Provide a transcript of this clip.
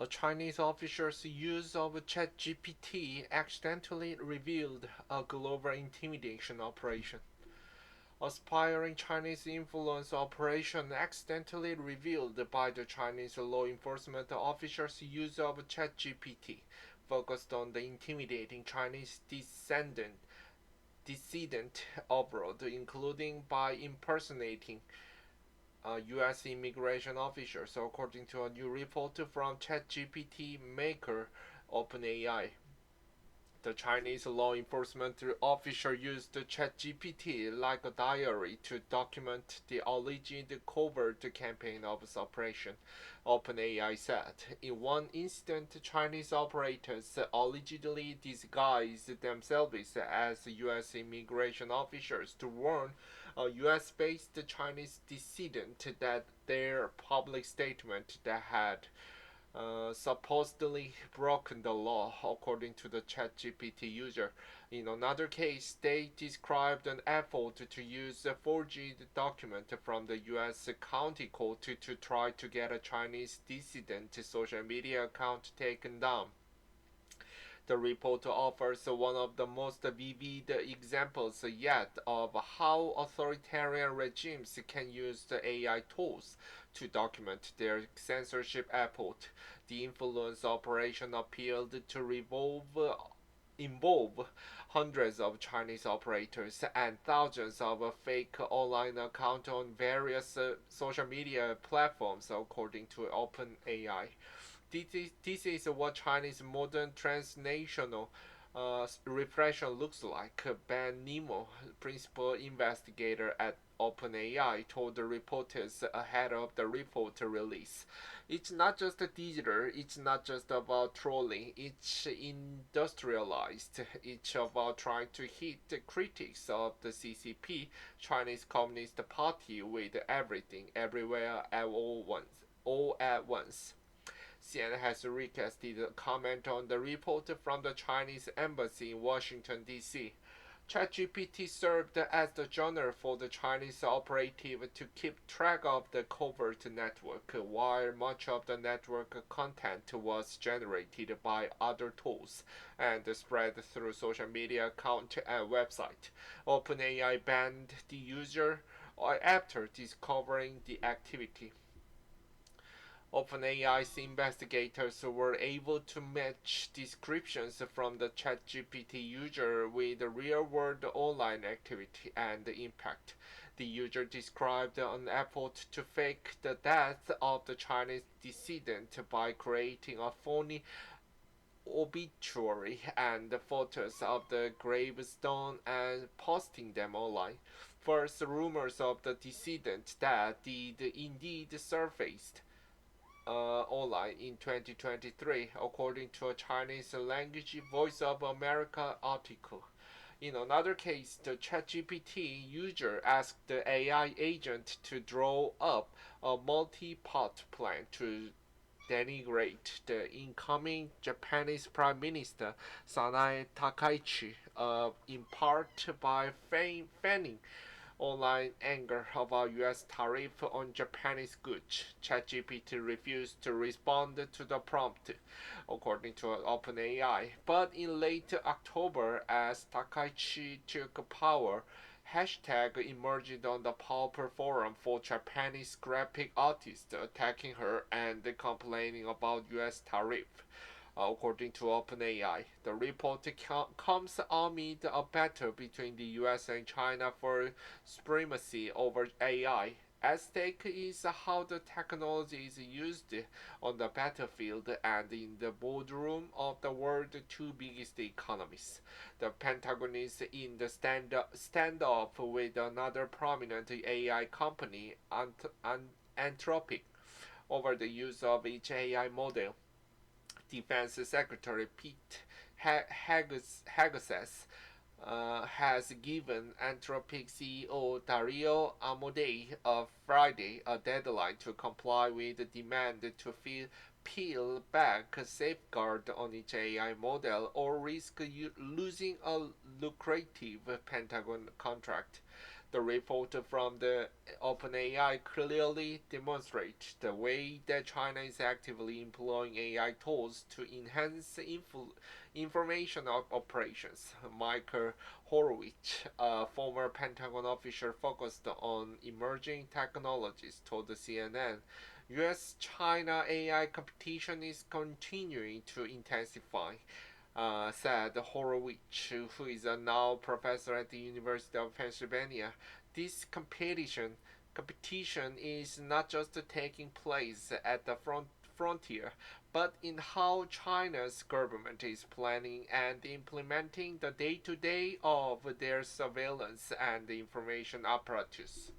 A Chinese officer's use of ChatGPT accidentally revealed a global intimidation operation. Aspiring Chinese influence operation accidentally revealed by the Chinese law enforcement officers' use of ChatGPT focused on the intimidating Chinese dissident abroad, including by impersonating U.S. immigration officers, according to a new report from ChatGPT maker OpenAI. The Chinese law enforcement officer used ChatGPT like a diary to document the alleged covert campaign of suppression, OpenAI said. In one incident, Chinese operators allegedly disguised themselves as U.S. immigration officers to warn a U.S.-based Chinese dissident that their public statement that had supposedly broken the law, according to the ChatGPT user. In another case, they described an effort to use a forged document from the U.S. county court to try to get a Chinese dissident social media account taken down. The report offers one of the most vivid examples yet of how authoritarian regimes can use the AI tools to document their censorship effort. The influence operation appeared to involve hundreds of Chinese operators and thousands of fake online accounts on various social media platforms, according to OpenAI. This is what Chinese modern transnational repression looks like. Ben Nemo, principal investigator at OpenAI, told the reporters ahead of the report release. It's not just digital, it's not just about trolling, it's industrialized. It's about trying to hit the critics of the CCP, Chinese Communist Party, with everything, everywhere, all at once. CNN has requested a comment on the report from the Chinese embassy in Washington, D.C. ChatGPT served as the journal for the Chinese operative to keep track of the covert network, while much of the network content was generated by other tools and spread through social media account and website. OpenAI banned the user after discovering the activity. OpenAI's investigators were able to match descriptions from the ChatGPT user with real-world online activity and impact. The user described an effort to fake the death of the Chinese dissident by creating a phony obituary and photos of the gravestone and posting them online. First, rumors of the dissident death did indeed surfaced online in 2023, according to a Chinese language Voice of America article. In another case, the ChatGPT user asked the AI agent to draw up a multi-part plan to denigrate the incoming Japanese Prime Minister Sanae Takaichi, in part by feigning online anger about U.S. tariff on Japanese goods. ChatGPT refused to respond to the prompt, according to OpenAI. But in late October, as Takaichi took power, hashtag emerged on the Pauper forum for Japanese graphic artists attacking her and complaining about U.S. tariff. According to OpenAI, the report comes amid a battle between the US and China for supremacy over AI. At stake is how the technology is used on the battlefield and in the boardroom of the world's two biggest economies. The Pentagon is in the standoff with another prominent AI company, Anthropic, over the use of each AI model. Defense Secretary Pete Hegseth has given Anthropic CEO Dario Amodei Friday a deadline to comply with the demand to peel back safeguard on its AI model or risk losing a lucrative Pentagon contract. The report from the OpenAI clearly demonstrates the way that China is actively employing AI tools to enhance information operations. Michael Horowitz, a former Pentagon official focused on emerging technologies, told the CNN US China AI competition is continuing to intensify, said Horowitz, who is a now professor at the University of Pennsylvania. This competition is not just taking place at the frontier, but in how China's government is planning and implementing the day to day of their surveillance and information apparatus.